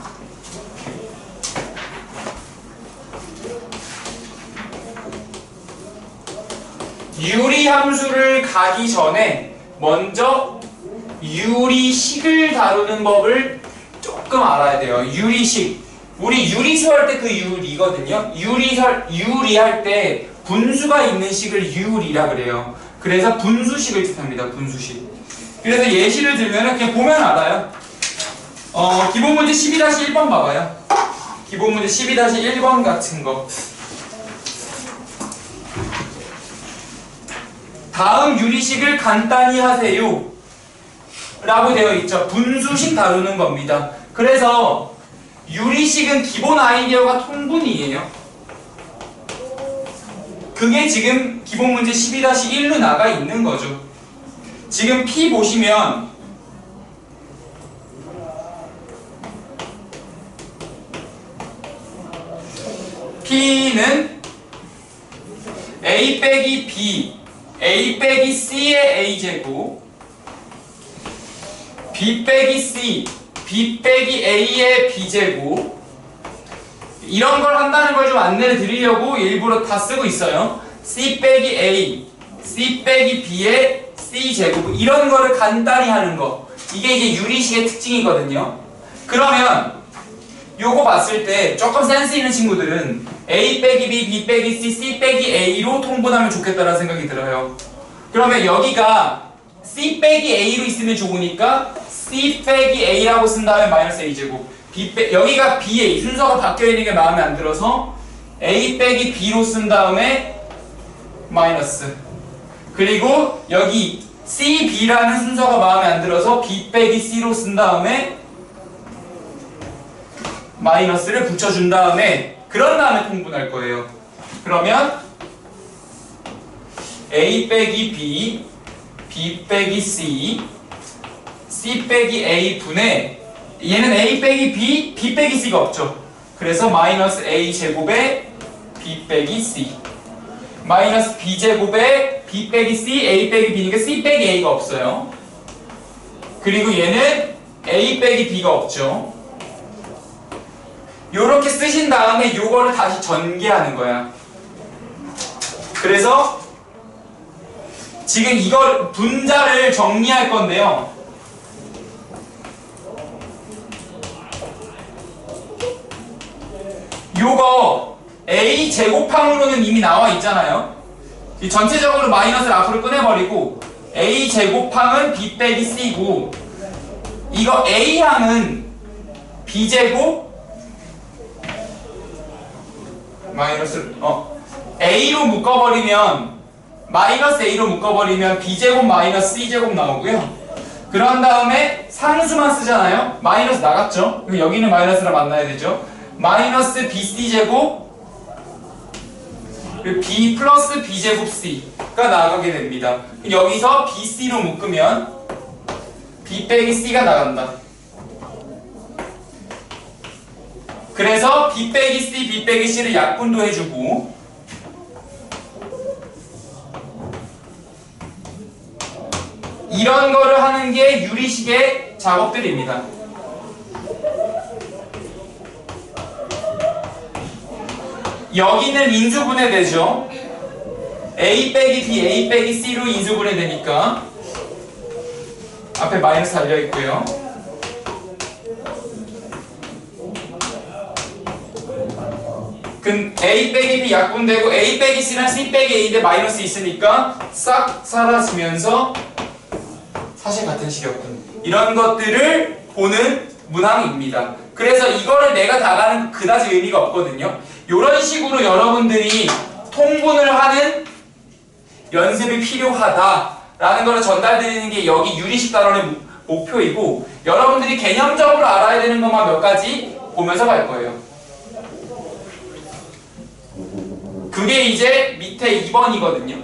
유리함수를 가기 전에 먼저 유리식을 다루는 법을 조금 알아야 돼요. 유리식. 우리 유리수 할 때 그 유리거든요. 유리할 때 분수가 있는 식을 유리라 그래요. 그래서 분수식을 뜻합니다. 분수식. 그래서 예시를 들면 그냥 보면 알아요. 기본 문제 12-1번 봐봐요. 기본 문제 12-1번 같은 거. 다음 유리식을 간단히 하세요 라고 되어 있죠. 분수식 다루는 겁니다. 그래서 유리식은 기본 아이디어가 통분이에요. 그게 지금 기본 문제 12-1로 나가 있는 거죠. 지금 P 보시면 P는 A 빼기 B, A 빼기 C의 A제곱, B 빼기 C, B 빼기 A의 B제곱, 이런 걸 한다는 걸 좀 안내를 드리려고 일부러 다 쓰고 있어요. C 빼기 A, C 빼기 B의 C제곱, 이런 거를 간단히 하는 거. 이게 이제 유리식의 특징이거든요. 그러면 요거 봤을 때 조금 센스 있는 친구들은 A 빼기 B, B 빼기 C, C 빼기 A로 통분하면 좋겠다라는 생각이 들어요. 그러면 여기가 C 빼기 A로 있으면 좋으니까 C 빼기 A라고 쓴 다음에 마이너스 A제곱, 여기가 BA, 순서가 바뀌어있는 게 마음에 안 들어서 A 빼기 B로 쓴 다음에 마이너스, 그리고 여기 C, B라는 순서가 마음에 안 들어서 B 빼기 C로 쓴 다음에 마이너스를 붙여준 다음에 그런 다음에 통분할 거예요. 그러면 A 빼기 B, B 빼기 C, C 빼기 A 분의, 얘는 A 빼기 B, B 빼기 C가 없죠. 그래서 마이너스 A 제곱에 B 빼기 C, 마이너스 B 제곱에 B 빼기 C, A 빼기 B니까 C 빼기 A가 없어요. 그리고 얘는 A 빼기 B가 없죠. 요렇게 쓰신 다음에 요거를 다시 전개하는 거야. 그래서 지금 이걸 분자를 정리할 건데요. 요거 A 제곱항으로는 이미 나와 있잖아요. 이 전체적으로 마이너스를 앞으로 꺼내버리고 A 제곱항은 B 빼기 C고, 이거 A항은 B 제곱 마이너스 A로 묶어버리면, 마이너스 A로 묶어버리면 B제곱 마이너스 C제곱 나오고요. 그런 다음에 상수만 쓰잖아요. 마이너스 나갔죠. 그럼 여기는 마이너스랑 만나야 되죠. 마이너스 BC제곱 그리고 B 플러스 B제곱 C가 나가게 됩니다. 여기서 BC로 묶으면 B 빼기 C가 나간다. 그래서 B 빼기 C, B 빼기 C를 약분도 해주고, 이런 거를 하는 게 유리식의 작업들입니다. 여기는 인수분해되죠. A 빼기 B, A 빼기 C로 인수분해되니까 앞에 마이너스 달려있고요. 그럼 A 빼기 B 약분되고 A 빼기 C랑 C 빼기 A인데 마이너스 있으니까 싹 사라지면서 사실 같은 식이었군. 이런 것들을 보는 문항입니다. 그래서 이거를 내가 다 가는 그다지 의미가 없거든요. 이런 식으로 여러분들이 통분을 하는 연습이 필요하다라는 걸 전달드리는 게 여기 유리식 단원의 목표이고, 여러분들이 개념적으로 알아야 되는 것만 몇 가지 보면서 갈 거예요. 그게 이제 밑에 2번이거든요.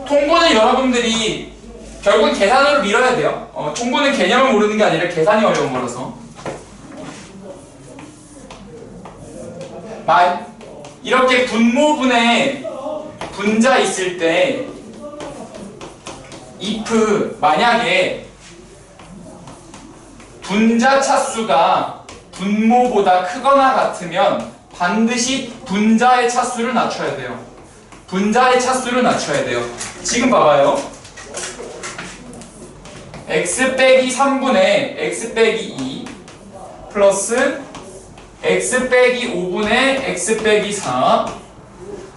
통분은 여러분들이 결국은 계산으로 밀어야 돼요. 통분은 개념을 모르는 게 아니라 계산이 어려운 거라서. 이렇게 분모분에 분자 있을 때 if 만약에 분자 차수가 분모보다 크거나 같으면 반드시 분자의 차수를 낮춰야 돼요. 분자의 차수를 낮춰야 돼요. 지금 봐봐요. x 빼기 3분의 x 빼기 2 플러스 x 빼기 5분의 x 빼기 4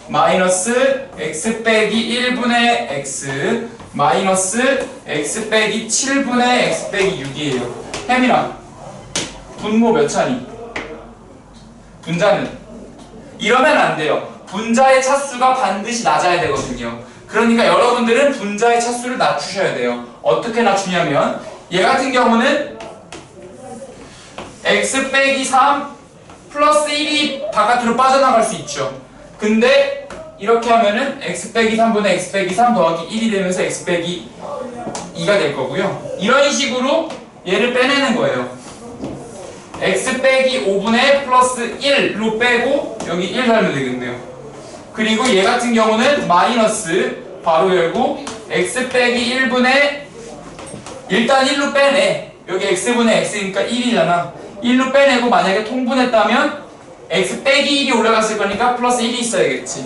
마이너스 x 빼기 1분의 x 마이너스 x 빼기 7분의 x 빼기 6이에요. 혜민아, 분모 몇 차니? 분자는? 이러면 안 돼요. 분자의 차수가 반드시 낮아야 되거든요. 그러니까 여러분들은 분자의 차수를 낮추셔야 돼요. 어떻게 낮추냐면 얘 같은 경우는 x 빼기 3 플러스 1이 바깥으로 빠져나갈 수 있죠. 근데 이렇게 하면은 x 빼기 3분의 x 빼기 3 더하기 1이 되면서 x 빼기 2가 될 거고요. 이런 식으로 얘를 빼내는 거예요. x 빼기 5분의 플러스 1로 빼고 여기 1 달면 되겠네요. 그리고 얘 같은 경우는 마이너스 바로 열고 x 빼기 1분의 일단 1로 빼내. 여기 x분의 x니까 1이잖아. 1로 빼내고 만약에 통분했다면 x 빼기 1이 올라갔을 거니까 플러스 1이 있어야겠지.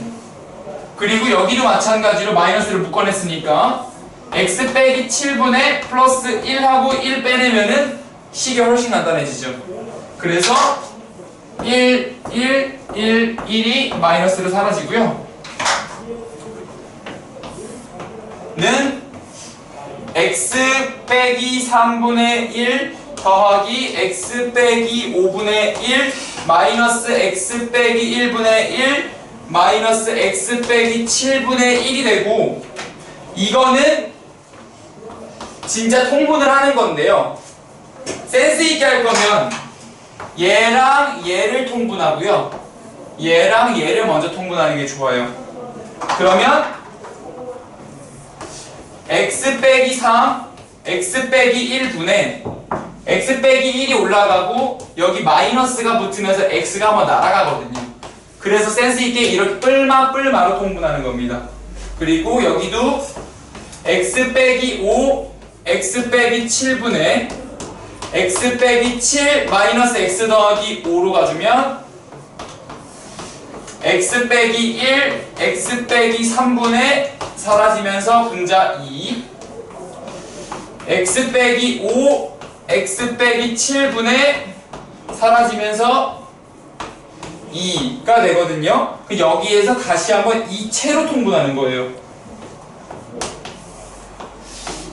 그리고 여기도 마찬가지로 마이너스를 묶어냈으니까 x 빼기 7분의 플러스 1하고 1 빼내면은 식이 훨씬 간단해지죠. 그래서 1, 1, 1, 1이 마이너스로 사라지고요. 는 x 빼기 3분의 1 더하기 x 빼기 5분의 1 마이너스 x 빼기 1분의 1 마이너스 x 빼기 7분의 1이 되고 이거는 진짜 통분을 하는 건데요. 센스 있게 할 거면 얘랑 얘를 통분하고요. 얘랑 얘를 먼저 통분하는 게 좋아요. 그러면 x 빼기 3, x 빼기 1분의 x 빼기 1이 올라가고 여기 마이너스가 붙으면서 x가 한번 날아가거든요. 그래서 센스 있게 이렇게 뿔마로 통분하는 겁니다. 그리고 여기도 x 빼기 5, x 빼기 7분의 x 빼기 7 마이너스 x 더하기 5로 가주면 x 빼기 1, x 빼기 3분의 사라지면서 분자 2 x 빼기 5, x 빼기 7분의 사라지면서 2가 되거든요. 여기에서 다시 한번 이체로 통분하는 거예요.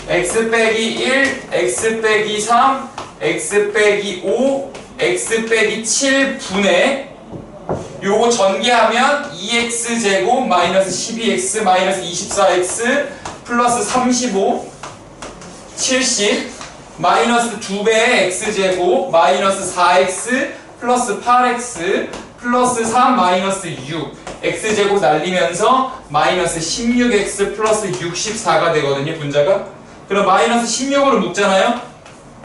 x 빼기 1, x 빼기 3, x 빼기 5, x 빼기 7분의 요거 전개하면 2x제곱 마이너스 12x 마이너스 24x 플러스 35 70 마이너스 2배의 x제곱 마이너스 4x 플러스 8x 플러스 3 마이너스 6 x제곱 날리면서 마이너스 16x 플러스 64가 되거든요. 분자가. 그럼 마이너스 16으로 묶잖아요.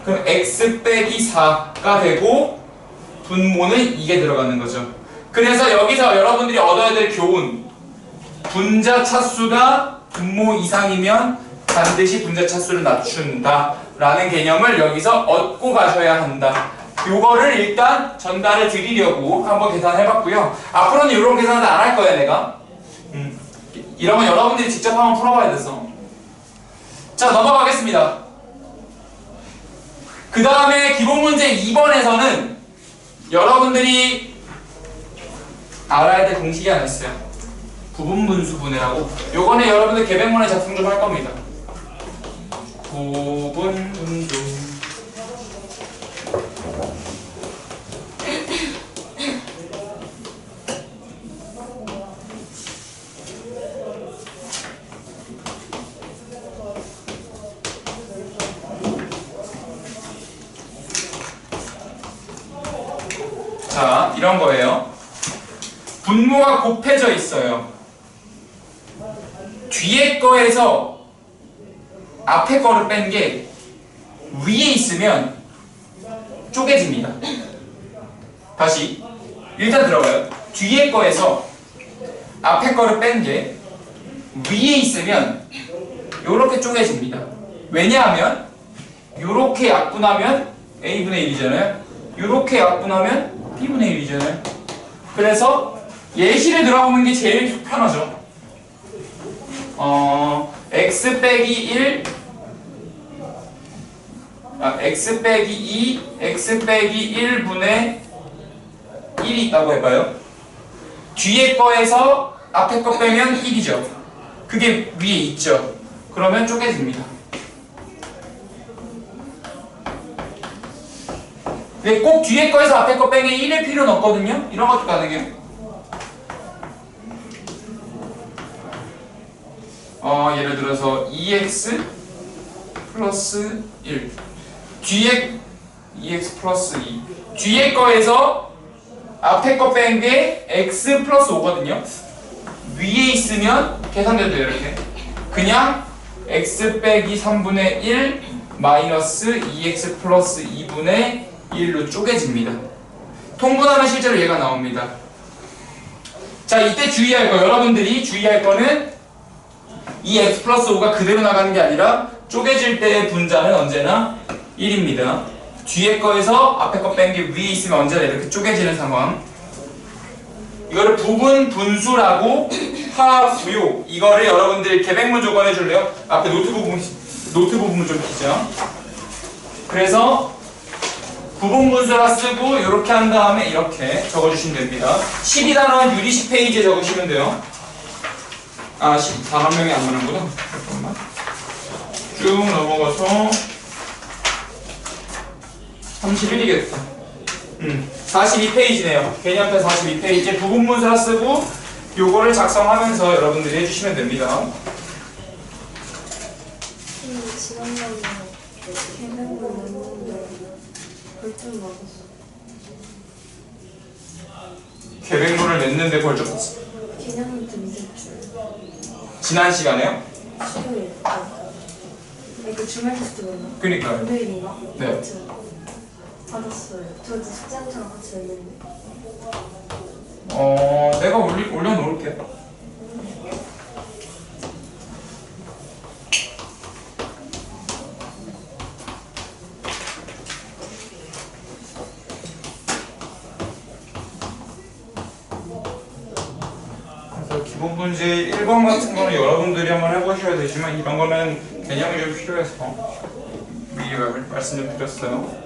그럼 x 빼기 4가 되고 분모는 이게 들어가는 거죠. 그래서 여기서 여러분들이 얻어야 될 교훈, 분자 차수가 분모 이상이면 반드시 분자 차수를 낮춘다 라는 개념을 여기서 얻고 가셔야 한다. 요거를 일단 전달을 드리려고 한번 계산해봤고요. 앞으로는 이런 계산을 안 할 거야 내가. 이런 건 여러분들이 직접 한번 풀어봐야 돼서. 자, 넘어가겠습니다. 그 다음에 기본 문제 2번에서는 여러분들이 알아야 될 공식이 하나 있어요. 부분분수분해라고. 요거는 여러분들 계백문의 작품 좀 할 겁니다. 부분분수. 자, 이런 거예요. 분모가 곱해져 있어요. 뒤에 거에서 앞에 거를 뺀 게 위에 있으면 쪼개집니다. 다시 일단 들어봐요. 뒤에 거에서 앞에 거를 뺀 게 위에 있으면 요렇게 쪼개집니다. 왜냐하면 요렇게 약분하면 a분의 1이잖아요. 요렇게 약분하면 b분의 1이잖아요. 그래서 예시를 들어보는 게 제일 편하죠. x 빼기 1 x 빼기 2, x 빼기 1분의 1이 있다고 해봐요. 뒤에 거에서 앞에 거 빼면 1이죠. 그게 위에 있죠. 그러면 쪼개집니다. 근데 꼭 뒤에 거에서 앞에 거 빼면 1일 필요는 없거든요. 이런 것도 가능해요. 예를 들어서 2x 플러스 1 뒤에 2x 플러스 2 뒤에 거에서 앞에 거 뺀 게 x 플러스 5거든요. 위에 있으면 계산돼도 돼요. 이렇게 그냥 x 빼기 3분의 1 마이너스 2x 플러스 2분의 1로 쪼개집니다. 통분하면 실제로 얘가 나옵니다. 자, 이때 주의할 거, 여러분들이 주의할 거는 이 x 플러스 5가 그대로 나가는 게 아니라 쪼개질 때의 분자는 언제나 1입니다. 뒤에 거에서 앞에 거 뺀 게 위에 있으면 언제나 이렇게 쪼개지는 상황. 이거를 부분 분수라고 하고요. 이거를 여러분들이 계백문 조건해 줄래요? 앞에 노트 부분 좀 기죠. 그래서 부분 분수라 쓰고 이렇게 한 다음에 이렇게 적어주시면 됩니다. 12단원 유리식 페이지에 적으시면 돼요. 아, 4만 명이 안 나는구나. 잠깐만. 쭉 넘어가서 31이겠다. 42페이지네요. 개념편 42페이지에 부분 분수라 쓰고 요거를 작성하면서 여러분들이 해주시면 됩니다. 지난번에 개명을 냈는데 벌점 맞았어. 계획문을 냈는데 벌점 받았어. 개념을 좀 잊었지. 지난 시간에요? 수요일. 그 주말 테스트 맞나? 그니까요. 금요일인가? 네. 아무튼 받았어요. 저도 숙제한테랑 같이 냈는데. 내가 올려놓을게. 그래서 기본 문제 1번 같은 거는 여러분들이 한번 해보셔야 되지만 이런 거는 개념이 좀 필요해서 미리 말씀 좀 드렸어요.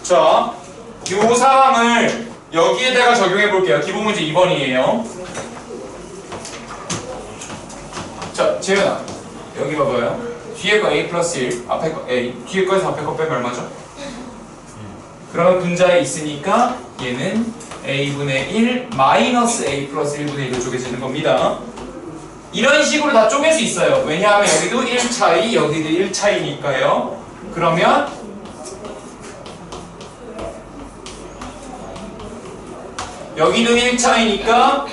자, 요 상황을 여기에다가 적용해 볼게요. 기본 문제 2번이에요. 자, 재현아, 여기 봐봐요. 뒤에 거 a 플러스 1, 앞에 거 a, 뒤에 거에서 앞에 거 빼면 얼마죠? 그러면 분자에 있으니까 얘는 a분의 1 마이너스 a 플러스 1분의 1로 쪼개지는 겁니다. 이런 식으로 다 쪼갤 수 있어요. 왜냐하면 여기도 1차이, 여기도 1차이니까요. 그러면 여기도 1차이니까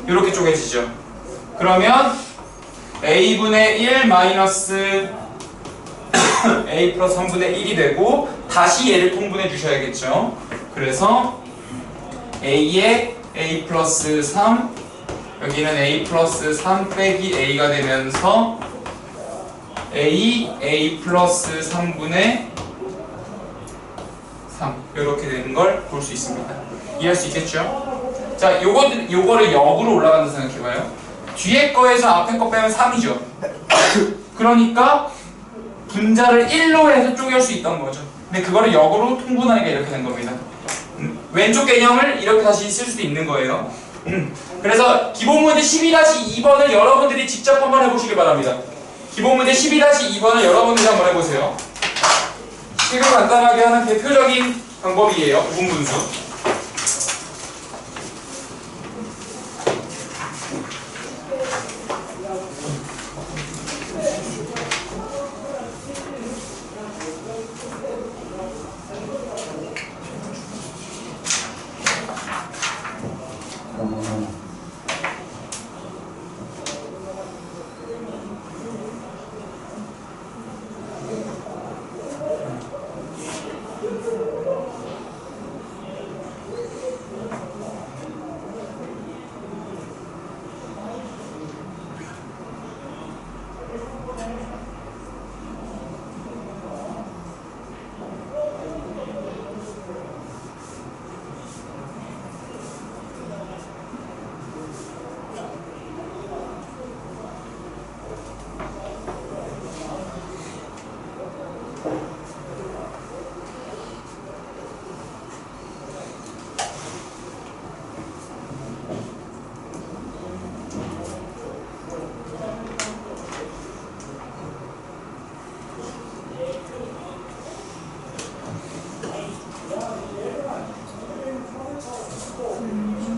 이렇게 쪼개지죠. 그러면 a분의 1 마이너스 a 플러스 3분의 1이 되고 다시 얘를 통분해 주셔야겠죠. 그래서 a에 a 플러스 3 여기는 a 플러스 3 빼기 a가 되면서 a 플러스 3분의 3 이렇게 되는 걸 볼 수 있습니다. 이해할 수 있겠죠? 자, 요거를 역으로 올라간다 생각해봐요. 뒤에 거에서 앞에 거 빼면 3이죠. 그러니까 분자를 1로 해서 쪼갤 수 있던 거죠. 근데 그거를 역으로 통분하니까 이렇게 된 겁니다. 왼쪽 개념을 이렇게 다시 쓸 수도 있는 거예요. 그래서 기본 문제 12-2번을 여러분들이 직접 한번 해보시기 바랍니다. 기본 문제 12-2번을 여러분들이 한번 해보세요. 식을 간단하게 하는 대표적인 방법이에요. 부분 분수.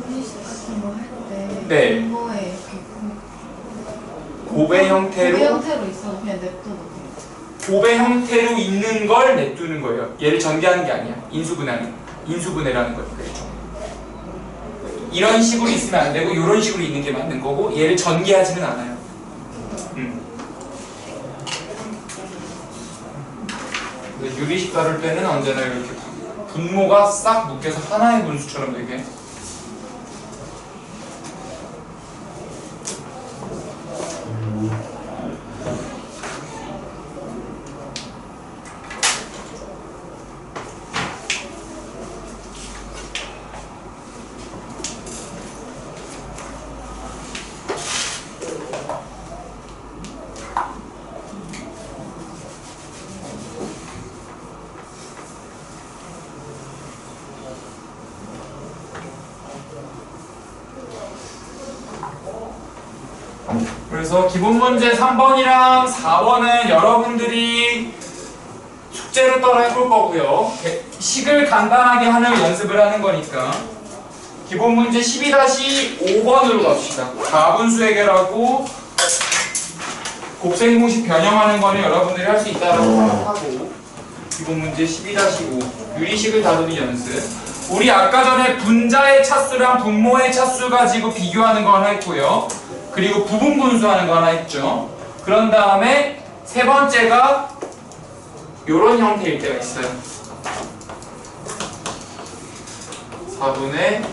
유리식 같은 거 할 때 네. 분모에 이렇게 곱의 형태로 곱의 형태로 있어도 그냥 냅둬도 돼요. 곱의 형태로 있는 걸 냅두는 거예요. 얘를 전개하는 게 아니야. 인수분해라는 거예요. 그렇죠. 이런 식으로 있으면 안 되고 이런 식으로 있는 게 맞는 거고 얘를 전개하지는 않아요. 근데 유리식 다룰 때는 언제나 이렇게 분모가 싹 묶여서 하나의 분수처럼 되게. 그래서 기본 문제 3번이랑 4번은 여러분들이 숙제로 따라 해볼 거고요. 식을 간단하게 하는 연습을 하는 거니까 기본 문제 12-5번으로 갑시다. 가분수 해결하고 곱셈 공식 변형하는 거는 여러분들이 할 수 있다고 생각하고 기본 문제 12-5 유리식을 다루는 연습. 우리 아까 전에 분자의 차수랑 분모의 차수 가지고 비교하는 거 하나 했고요. 그리고 부분 분수하는 거 하나 했죠. 그런 다음에 세 번째가 요런 형태일 때가 있어요. 4분의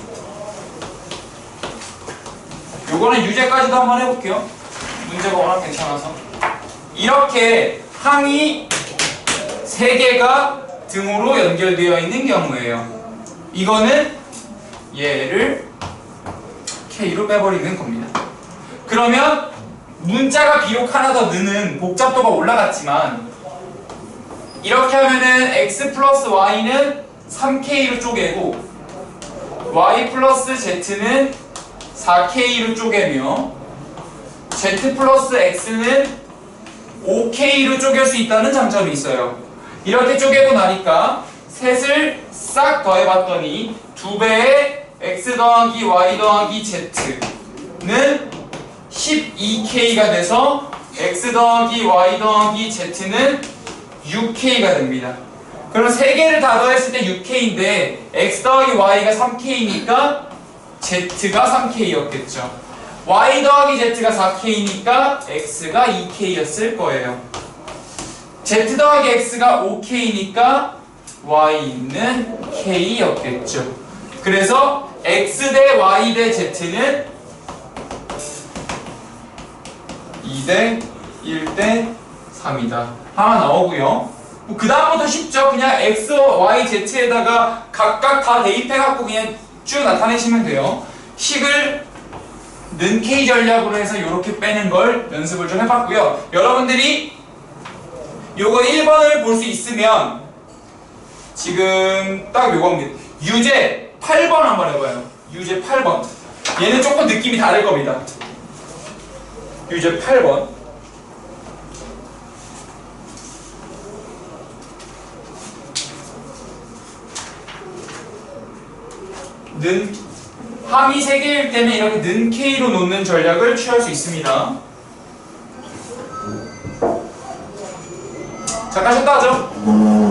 요거는 유제까지도 한번 해볼게요. 문제가 워낙 괜찮아서. 이렇게 항이 3개가 등으로 연결되어 있는 경우예요. 이거는 얘를 K로 빼버리는 겁니다. 그러면 문자가 비록 하나 더 느는 복잡도가 올라갔지만 이렇게 하면은 x 플러스 y는 3k로 쪼개고 y 플러스 z는 4k로 쪼개며 z 플러스 x는 5k로 쪼갤 수 있다는 장점이 있어요. 이렇게 쪼개고 나니까 셋을 싹 더해봤더니 2배의 x 더하기 y 더하기 z는 12k가 돼서 x 더하기 y 더하기 z는 6k가 됩니다. 그럼 3개를 다 더했을 때 6k인데 x 더하기 y가 3k니까 z가 3k였겠죠. y 더하기 z가 4k니까 x가 2k였을 거예요. z 더하기 x가 5k니까 y는 k였겠죠. 그래서 x 대 y 대 z는 2대 1대 3이다. 하나 나오고요. 그 다음부터 쉽죠. 그냥 x, y, z에다가 각각 다 대입해갖고 그냥 쭉 나타내시면 돼요. 식을 는 K 전략으로 해서 이렇게 빼는 걸 연습을 좀 해봤고요. 여러분들이 요거 1번을 볼 수 있으면 지금 딱 요겁니다. 유제 8번 한번 해봐요. 유제 8번. 얘는 조금 느낌이 다를 겁니다. 유제 8번. 함이 3개일 때는 이렇게 는 K로 놓는 전략을 취할 수 있습니다. 자, 가셨다 하죠?